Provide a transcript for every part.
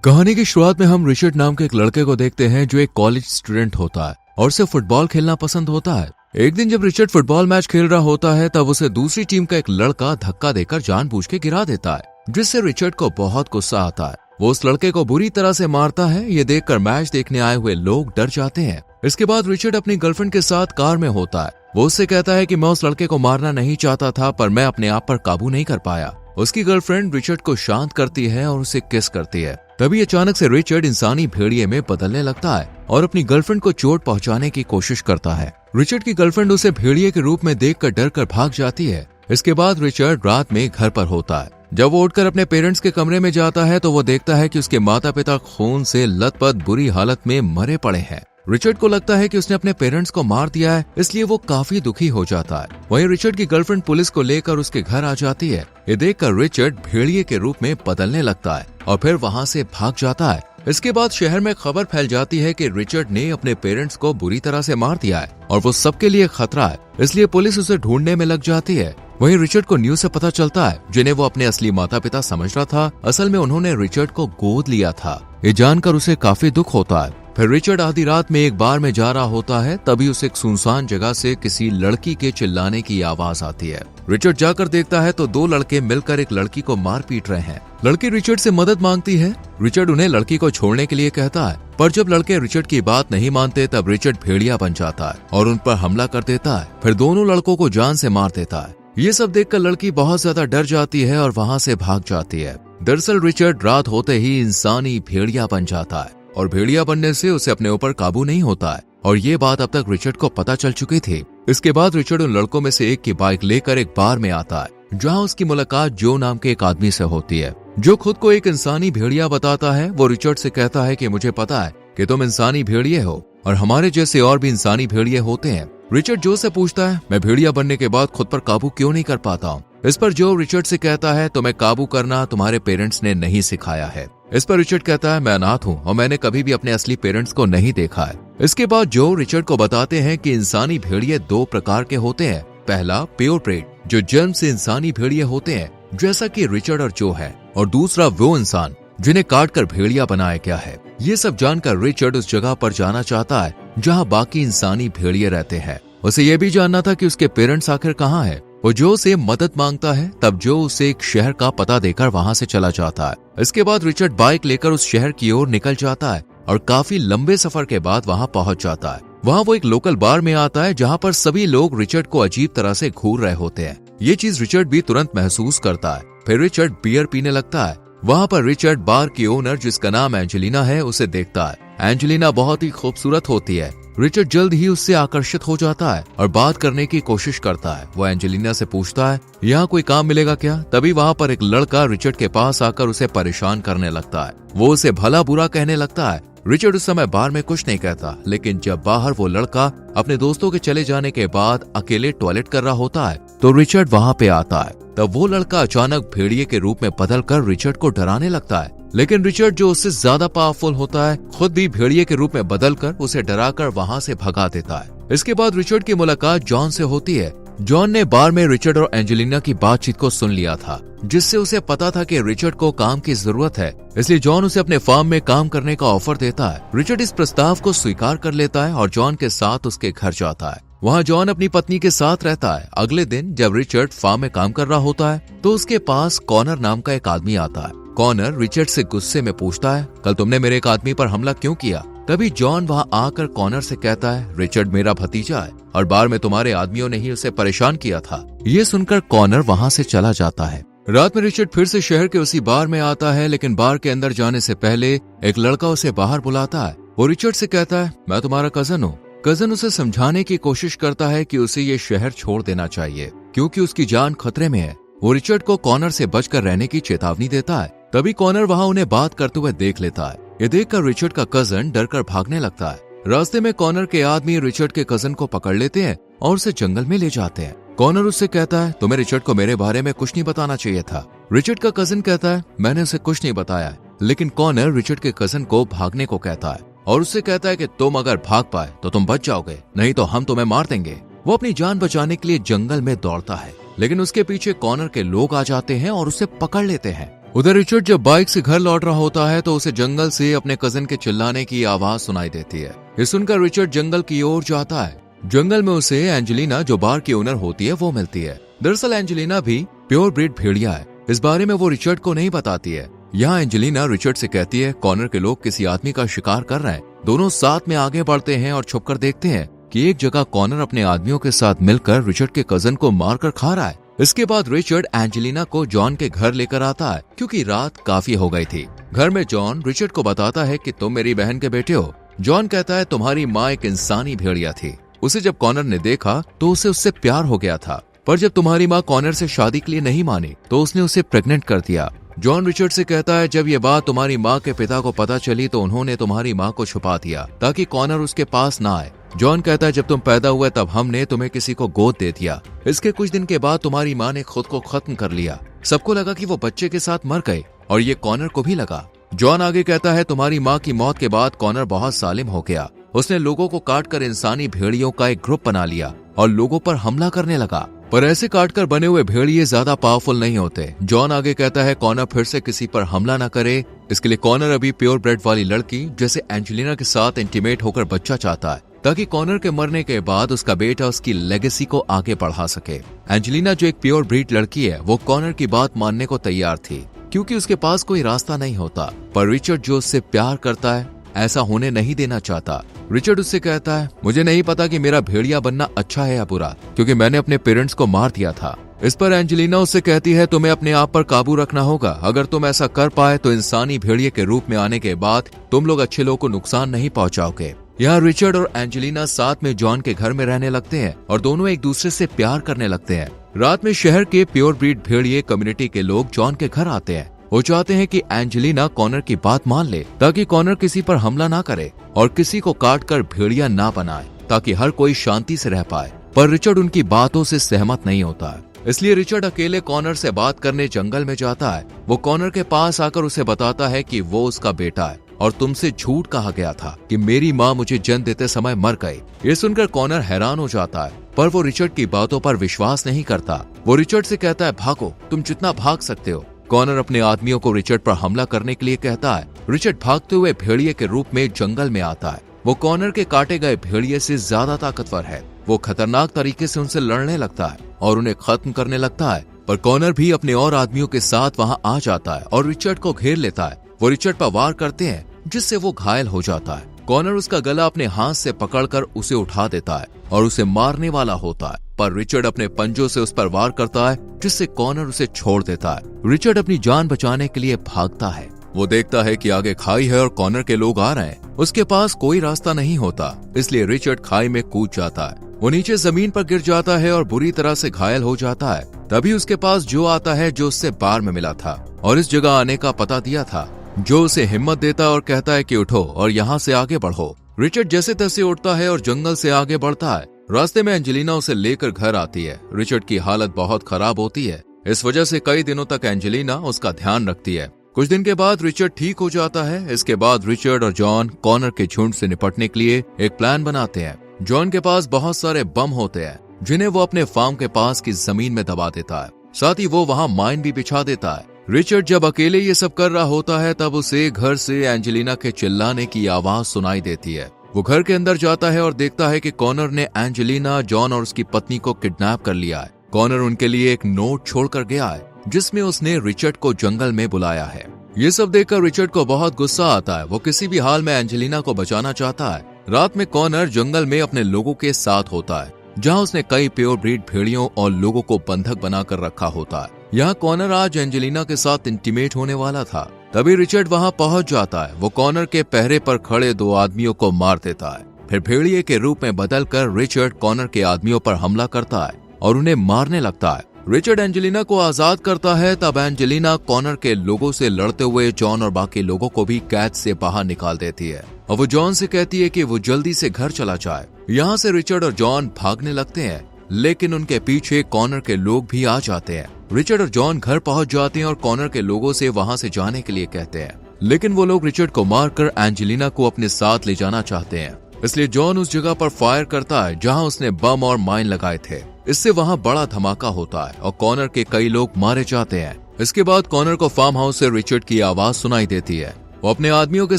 कहानी की शुरुआत में हम रिचर्ड नाम के एक लड़के को देखते हैं जो एक कॉलेज स्टूडेंट होता है और उसे फुटबॉल खेलना पसंद होता है। एक दिन जब रिचर्ड फुटबॉल मैच खेल रहा होता है तब उसे दूसरी टीम का एक लड़का धक्का देकर जानबूझ के गिरा देता है, जिससे रिचर्ड को बहुत गुस्सा आता है। वो उस लड़के को बुरी तरह से मारता है। ये देखकर मैच देखने आए हुए लोग डर जाते हैं। इसके बाद रिचर्ड अपनी गर्लफ्रेंड के साथ कार में होता है। वो उससे कहता है कि मैं उस लड़के को मारना नहीं चाहता था, पर मैं अपने आप पर काबू नहीं कर पाया। उसकी गर्लफ्रेंड रिचर्ड को शांत करती है और उसे किस करती है। तभी अचानक से रिचर्ड इंसानी भेड़िए में बदलने लगता है और अपनी गर्लफ्रेंड को चोट पहुंचाने की कोशिश करता है। रिचर्ड की गर्लफ्रेंड उसे भेड़िए के रूप में देखकर डर कर भाग जाती है। इसके बाद रिचर्ड रात में घर पर होता है। जब वो उठकर अपने पेरेंट्स के कमरे में जाता है तो वो देखता है कि उसके माता पिता खून से लथपथ बुरी हालत में मरे पड़े हैं। रिचर्ड को लगता है कि उसने अपने पेरेंट्स को मार दिया है, इसलिए वो काफी दुखी हो जाता है। वहीं रिचर्ड की गर्लफ्रेंड पुलिस को लेकर उसके घर आ जाती है। ये देखकर रिचर्ड भेड़िए के रूप में बदलने लगता है और फिर वहां से भाग जाता है। इसके बाद शहर में खबर फैल जाती है कि रिचर्ड ने अपने पेरेंट्स को बुरी तरह से मार दिया है और वो सबके लिए खतरा है, इसलिए पुलिस उसे ढूंढने में लग जाती है। वहीं रिचर्ड को न्यूज से पता चलता है, जिन्हें वो अपने असली माता पिता समझ रहा था, असल में उन्होंने रिचर्ड को गोद लिया था। ये जानकर उसे काफी दुख होता है। फिर रिचर्ड आधी रात में एक बार में जा रहा होता है, तभी उसे एक सुनसान जगह से किसी लड़की के चिल्लाने की आवाज आती है। रिचर्ड जाकर देखता है तो दो लड़के मिलकर एक लड़की को मार पीट रहे हैं। लड़की रिचर्ड से मदद मांगती है। रिचर्ड उन्हें लड़की को छोड़ने के लिए कहता है, पर जब लड़के रिचर्ड की बात नहीं मानते तब रिचर्ड भेड़िया बन जाता है और उन पर हमला कर देता है। फिर दोनों लड़कों को जान से मार देता है। ये सब देखकर लड़की बहुत ज्यादा डर जाती है और वहाँ से भाग जाती है। दरअसल रिचर्ड रात होते ही इंसानी भेड़िया बन जाता है और भेड़िया बनने से उसे अपने ऊपर काबू नहीं होता है और ये बात अब तक रिचर्ड को पता चल चुकी थी। इसके बाद रिचर्ड उन लड़कों में से एक की बाइक लेकर एक बार में आता है, जहां उसकी मुलाकात जो नाम के एक आदमी से होती है, जो खुद को एक इंसानी भेड़िया बताता है। वो रिचर्ड से कहता है कि मुझे पता है कि तुम इंसानी भेड़िए हो और हमारे जैसे और भी इंसानी भेड़िए होते हैं। रिचर्ड जो से पूछता है, मैं भेड़िया बनने के बाद खुद पर काबू क्यों नहीं कर पाता हूँ। इस पर जो रिचर्ड से कहता है, तुम्हें काबू करना तुम्हारे पेरेंट्स ने नहीं सिखाया है। इस पर रिचर्ड कहता है, मैं अनाथ हूँ और मैंने कभी भी अपने असली पेरेंट्स को नहीं देखा है। इसके बाद जो रिचर्ड को बताते हैं कि इंसानी भेड़िए दो प्रकार के होते हैं। पहला प्योरब्रीड, जो जन्म से इंसानी भेड़िए होते हैं, जैसा कि रिचर्ड और जो है, और दूसरा वो इंसान जिन्हें काट कर भेड़िया बनाया गया है। ये सब जानकर रिचर्ड उस जगह पर जाना चाहता है जहाँ बाकी इंसानी भेड़िए रहते हैं। उसे ये भी जानना था कि उसके पेरेंट्स आखिर कहाँ है। वो जो से मदद मांगता है, तब जो उसे एक शहर का पता देकर वहां से चला जाता है। इसके बाद रिचर्ड बाइक लेकर उस शहर की ओर निकल जाता है और काफी लंबे सफर के बाद वहां पहुंच जाता है। वहां वो एक लोकल बार में आता है जहां पर सभी लोग रिचर्ड को अजीब तरह से घूर रहे होते हैं। ये चीज रिचर्ड भी तुरंत महसूस करता है। फिर रिचर्ड बियर पीने लगता है। वहां पर रिचर्ड बार की ओनर, जिसका नाम एंजेलिना है, उसे देखता है। एंजेलिना बहुत ही खूबसूरत होती है। रिचर्ड जल्द ही उससे आकर्षित हो जाता है और बात करने की कोशिश करता है। वो एंजेलिना से पूछता है, यहाँ कोई काम मिलेगा क्या। तभी वहाँ पर एक लड़का रिचर्ड के पास आकर उसे परेशान करने लगता है। वो उसे भला बुरा कहने लगता है। रिचर्ड उस समय बार में कुछ नहीं कहता, लेकिन जब बाहर वो लड़का अपने दोस्तों के चले जाने के बाद अकेले टॉयलेट कर रहा होता है तो रिचर्ड वहाँ पे आता है। तब वो लड़का अचानक भेड़िए के रूप में बदलकर रिचर्ड को डराने लगता है, लेकिन रिचर्ड जो उससे ज्यादा पावरफुल होता है, खुद भी भेड़िए के रूप में बदलकर उसे डराकर वहां से भगा देता है। इसके बाद रिचर्ड की मुलाकात जॉन से होती है। जॉन ने बार में रिचर्ड और एंजेलिना की बातचीत को सुन लिया था, जिससे उसे पता था कि रिचर्ड को काम की जरूरत है, इसलिए जॉन उसे अपने फार्म में काम करने का ऑफर देता है। रिचर्ड इस प्रस्ताव को स्वीकार कर लेता है और जॉन के साथ उसके घर जाता है। वहाँ जॉन अपनी पत्नी के साथ रहता है। अगले दिन जब रिचर्ड फार्म में काम कर रहा होता है तो उसके पास कॉनर नाम का एक आदमी आता है। कॉनर रिचर्ड से गुस्से में पूछता है, कल तुमने मेरे एक आदमी पर हमला क्यों किया। तभी जॉन वहाँ आकर कॉनर से कहता है, रिचर्ड मेरा भतीजा है और बार में तुम्हारे आदमियों ने ही उसे परेशान किया था। ये सुनकर कॉनर वहाँ से चला जाता है। रात में रिचर्ड फिर से शहर के उसी बार में आता है, लेकिन बार के अंदर जाने से पहले एक लड़का उसे बाहर बुलाता है। वो रिचर्ड से कहता है, मैं तुम्हारा कजन हूँ। कजन उसे समझाने की कोशिश करता है कि उसे ये शहर छोड़ देना चाहिए क्योंकि उसकी जान खतरे में है। वो रिचर्ड को कॉनर से बचकर रहने की चेतावनी देता है। तभी कॉनर वहाँ उन्हें बात करते हुए देख लेता है। ये देखकर रिचर्ड का कजन डरकर भागने लगता है। रास्ते में कॉनर के आदमी रिचर्ड के कजन को पकड़ लेते हैं और उसे जंगल में ले जाते हैं। कॉनर उससे कहता है, तुम्हें रिचर्ड को मेरे बारे में कुछ नहीं बताना चाहिए था। रिचर्ड का कजन कहता है, मैंने उसे कुछ नहीं बताया। लेकिन कॉनर रिचर्ड के कजन को भागने को कहता है और उससे कहता है कि तुम अगर भाग पाए तो तुम बच जाओगे, नहीं तो हम तुम्हें मार देंगे। वो अपनी जान बचाने के लिए जंगल में दौड़ता है, लेकिन उसके पीछे कॉनर के लोग आ जाते हैं और उसे पकड़ लेते हैं। उधर रिचर्ड जब बाइक से घर लौट रहा होता है तो उसे जंगल से अपने कजिन के चिल्लाने की आवाज सुनाई देती है। ये सुनकर रिचर्ड जंगल की ओर जाता है। जंगल में उसे एंजेलिना, जो बार की ओनर होती है, वो मिलती है। दरअसल एंजेलिना भी प्योर ब्रीड भेड़िया है। इस बारे में वो रिचर्ड को नहीं बताती है। यहाँ एंजेलिना रिचर्ड से कहती है कॉनर के लोग किसी आदमी का शिकार कर रहे हैं। दोनों साथ में आगे बढ़ते हैं और छुपकर देखते हैं कि एक जगह कॉनर अपने आदमियों के साथ मिलकर रिचर्ड के कजन को मारकर खा रहा है। इसके बाद रिचर्ड एंजेलिना को जॉन के घर लेकर आता है क्योंकि रात काफी हो गई थी। घर में जॉन रिचर्ड को बताता है कि तुम मेरी बहन के बेटे हो। जॉन कहता है तुम्हारी माँ एक इंसानी भेड़िया थी। उसे जब कॉनर ने देखा तो उसे उससे प्यार हो गया था, पर जब तुम्हारी माँ कॉनर से शादी के लिए नहीं मानी तो उसने उसे प्रेग्नेंट कर दिया। जॉन रिचर्ड से कहता है जब ये बात तुम्हारी माँ के पिता को पता चली तो उन्होंने तुम्हारी माँ को छुपा दिया ताकि कॉनर उसके पास ना आए। जॉन कहता है जब तुम पैदा हुए तब हमने तुम्हें किसी को गोद दे दिया। इसके कुछ दिन के बाद तुम्हारी माँ ने खुद को खत्म कर लिया। सबको लगा कि वो बच्चे के साथ मर गए और ये कॉनर को भी लगा। जॉन आगे कहता है तुम्हारी माँ की मौत के बाद कॉनर बहुत सालिम हो गया। उसने लोगों को काटकर इंसानी भेड़ियों का एक ग्रुप बना लिया और लोगों पर हमला करने लगा। पर ऐसे काटकर बने हुए भेड़िए ज्यादा पावरफुल नहीं होते। जॉन आगे कहता है कॉनर फिर से किसी पर हमला न करे, इसके लिए कॉनर अभी प्योर ब्रेड वाली लड़की जैसे एंजेलिना के साथ इंटीमेट होकर बच्चा चाहता है ताकि कॉनर के मरने के बाद उसका बेटा उसकी लेगेसी को आगे बढ़ा सके। एंजेलिना, जो एक प्योर ब्रीड लड़की है, वो कॉनर की बात मानने को तैयार थी क्योंकि उसके पास कोई रास्ता नहीं होता। पर रिचर्ड, जो उससे प्यार करता है, ऐसा होने नहीं देना चाहता। रिचर्ड उससे कहता है मुझे नहीं पता कि मेरा भेड़िया बनना अच्छा है या बुरा, क्योंकि मैंने अपने पेरेंट्स को मार दिया था। इस पर एंजेलिना उससे कहती है तुम्हें अपने आप पर काबू रखना होगा। अगर तुम ऐसा कर पाए तो इंसानी भेड़िए के रूप में आने के बाद तुम लोग अच्छे लोगों को नुकसान नहीं पहुंचाओगे। यहाँ रिचर्ड और एंजेलिना साथ में जॉन के घर में रहने लगते हैं और दोनों एक दूसरे से प्यार करने लगते हैं। रात में शहर के प्योर ब्रीड भेड़िए कम्युनिटी के लोग जॉन के घर आते हैं। वो चाहते हैं कि एंजेलिना कॉनर की बात मान ले ताकि कॉनर किसी पर हमला ना करे और किसी को काटकर भेड़िया ना बनाए ताकि हर कोई शांति से रह पाए। पर रिचर्ड उनकी बातों से सहमत नहीं होता है, इसलिए रिचर्ड अकेले कॉनर से बात करने जंगल में जाता है। वो कॉनर के पास आकर उसे बताता है कि वो उसका बेटा है और तुमसे झूठ कहा गया था कि मेरी माँ मुझे जन्म देते समय मर गई। ये सुनकर कॉनर हैरान हो जाता है, पर वो रिचर्ड की बातों पर विश्वास नहीं करता। वो रिचर्ड से कहता है भागो, तुम जितना भाग सकते हो। कॉनर अपने आदमियों को रिचर्ड पर हमला करने के लिए कहता है। रिचर्ड भागते हुए भेड़िए के रूप में जंगल में आता है। वो कॉनर के काटे गए भेड़िए से ज्यादा ताकतवर है। वो खतरनाक तरीके से उनसे लड़ने लगता है और उन्हें खत्म करने लगता है। पर कॉनर भी अपने और आदमियों के साथ वहां आ जाता है और रिचर्ड को घेर लेता है। वो रिचर्ड पर वार करते हैं जिससे वो घायल हो जाता है। कॉनर उसका गला अपने हाथ से पकड़कर उसे उठा देता है और उसे मारने वाला होता है, पर रिचर्ड अपने पंजों से उस पर वार करता है जिससे कॉनर उसे छोड़ देता है। रिचर्ड अपनी जान बचाने के लिए भागता है। वो देखता है कि आगे खाई है और कॉनर के लोग आ रहे हैं। उसके पास कोई रास्ता नहीं होता, इसलिए रिचर्ड खाई में कूद जाता है। वो नीचे जमीन पर गिर जाता है और बुरी तरह से घायल हो जाता है। तभी उसके पास जो आता है जो उससे बार में मिला था और इस जगह आने का पता दिया था, जो उसे हिम्मत देता और कहता है कि उठो और यहाँ से आगे बढ़ो। रिचर्ड जैसे तैसे उठता है और जंगल से आगे बढ़ता है। रास्ते में एंजेलिना उसे लेकर घर आती है। रिचर्ड की हालत बहुत खराब होती है। इस वजह से कई दिनों तक एंजेलिना उसका ध्यान रखती है। कुछ दिन के बाद रिचर्ड ठीक हो जाता है। इसके बाद रिचर्ड और जॉन कॉनर के झुंड से निपटने के लिए एक प्लान बनाते हैं। जॉन के पास बहुत सारे बम होते हैं जिन्हें वो अपने फार्म के पास की जमीन में दबा देता है। साथ ही वो वहाँ माइन भी बिछा देता है। रिचर्ड जब अकेले ये सब कर रहा होता है तब उसे घर से एंजेलिना के चिल्लाने की आवाज सुनाई देती है। वो घर के अंदर जाता है और देखता है कि कॉनर ने एंजेलिना, जॉन और उसकी पत्नी को किडनैप कर लिया है। कॉनर उनके लिए एक नोट छोड़कर गया है जिसमें उसने रिचर्ड को जंगल में बुलाया है। ये सब देखकर रिचर्ड को बहुत गुस्सा आता है। वो किसी भी हाल में एंजेलिना को बचाना चाहता है। रात में कॉनर जंगल में अपने लोगों के साथ होता है, जहाँ उसने कई प्योर ब्रीड भेड़ियों और लोगों को बंधक बनाकर रखा होता है। यहाँ कॉनर आज एंजेलिना के साथ इंटीमेट होने वाला था। तभी रिचर्ड वहाँ पहुँच जाता है। वो कॉनर के पहरे पर खड़े 2 आदमियों को मार देता है। फिर भेड़िए के रूप में बदलकर रिचर्ड कॉनर के आदमियों पर हमला करता है और उन्हें मारने लगता है। रिचर्ड एंजेलिना को आजाद करता है। तब एंजेलिना कॉनर के लोगों से लड़ते हुए जॉन और बाकी लोगों को भी कैद से बाहर निकाल देती है और वो जॉन से कहती है कि वो जल्दी से घर चला जाए। यहाँ से रिचर्ड और जॉन भागने लगते हैं, लेकिन उनके पीछे कॉनर के लोग भी आ जाते हैं। रिचर्ड और जॉन घर पहुंच जाते हैं और कॉनर के लोगों से वहां से जाने के लिए कहते हैं, लेकिन वो लोग रिचर्ड को मारकर एंजेलिना को अपने साथ ले जाना चाहते हैं। इसलिए जॉन उस जगह पर फायर करता है जहां उसने बम और माइन लगाए थे। इससे वहां बड़ा धमाका होता है और कॉनर के कई लोग मारे जाते हैं। इसके बाद कॉनर को फार्म हाउस से रिचर्ड की आवाज सुनाई देती है। वो अपने आदमियों के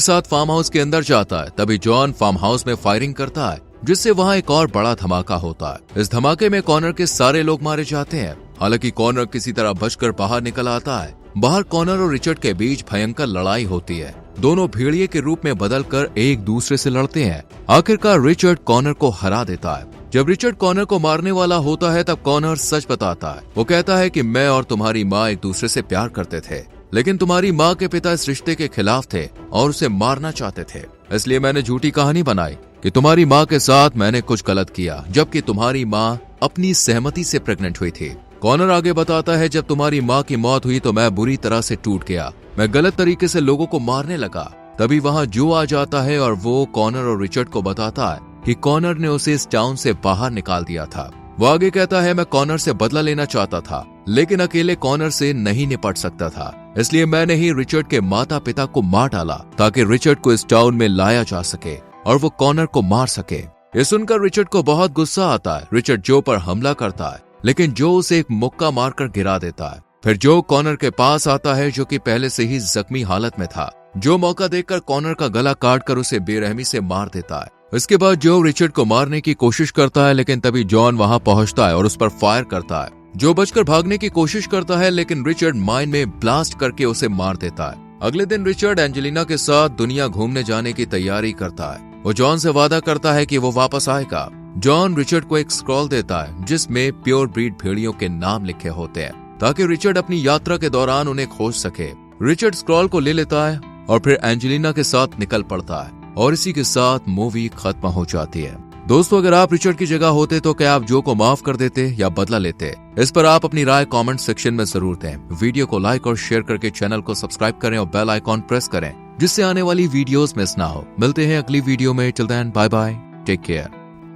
साथ फार्म हाउस के अंदर जाता है। तभी जॉन फार्म हाउस में फायरिंग करता है, जिससे वहां एक और बड़ा धमाका होता है। इस धमाके में कॉनर के सारे लोग मारे जाते हैं। हालांकि कॉनर किसी तरह बचकर बाहर निकल आता है। बाहर कॉनर और रिचर्ड के बीच भयंकर लड़ाई होती है। दोनों भेड़िए के रूप में बदलकर एक दूसरे से लड़ते हैं। आखिरकार रिचर्ड कॉनर को हरा देता है। जब रिचर्ड कॉनर को मारने वाला होता है तब कॉनर सच बताता है। वो कहता है कि मैं और तुम्हारी माँ एक दूसरे से प्यार करते थे, लेकिन तुम्हारी माँ के पिता इस रिश्ते के खिलाफ थे और उसे मारना चाहते थे। इसलिए मैंने झूठी कहानी बनाई कि तुम्हारी माँ के साथ मैंने कुछ गलत किया, जबकि तुम्हारी माँ अपनी सहमति से प्रेग्नेंट हुई थी। कॉनर आगे बताता है, जब तुम्हारी माँ की मौत हुई तो मैं बुरी तरह से टूट गया। मैं गलत तरीके से लोगों को मारने लगा। तभी वहां जो आ जाता है और वो कॉनर और रिचर्ड को बताता है कि कॉनर ने उसे इस टाउन से बाहर निकाल दिया था। वो आगे कहता है, मैं कॉनर से बदला लेना चाहता था, लेकिन अकेले कॉनर से नहीं निपट सकता था। इसलिए मैंने ही रिचर्ड के माता पिता को मार डाला ताकि रिचर्ड को इस टाउन में लाया जा सके और वो कॉनर को मार सके। ये सुनकर रिचर्ड को बहुत गुस्सा आता है। रिचर्ड जो पर हमला करता है, लेकिन जो उसे एक मुक्का मारकर गिरा देता है। फिर जो कॉनर के पास आता है, जो कि पहले से ही जख्मी हालत में था। जो मौका देखकर कॉनर का गला काटकर उसे बेरहमी से मार देता है। इसके बाद जो रिचर्ड को मारने की कोशिश करता है, लेकिन तभी जॉन वहां पहुंचता है और उस पर फायर करता है। जो बचकर भागने की कोशिश करता है, लेकिन रिचर्ड माइन में ब्लास्ट करके उसे मार देता है। अगले दिन रिचर्ड एंजेलिना के साथ दुनिया घूमने जाने की तैयारी करता है। वो जॉन से वादा करता है कि वो वापस आएगा। जॉन रिचर्ड को एक स्क्रॉल देता है, जिसमें प्योर ब्रीड भेड़ियों के नाम लिखे होते हैं, ताकि रिचर्ड अपनी यात्रा के दौरान उन्हें खोज सके। रिचर्ड स्क्रॉल को ले लेता है और फिर एंजेलिना के साथ निकल पड़ता है और इसी के साथ मूवी खत्म हो जाती है। दोस्तों, अगर आप रिचर्ड की जगह होते तो क्या आप जो को माफ कर देते या बदला लेते? इस पर आप अपनी राय कमेंट सेक्शन में जरूर दें। वीडियो को लाइक और शेयर करके चैनल को सब्सक्राइब करें और बेल आइकॉन प्रेस करें, जिससे आने वाली वीडियोस मिस ना हो। मिलते हैं अगली वीडियो में। Till then, bye bye, take care.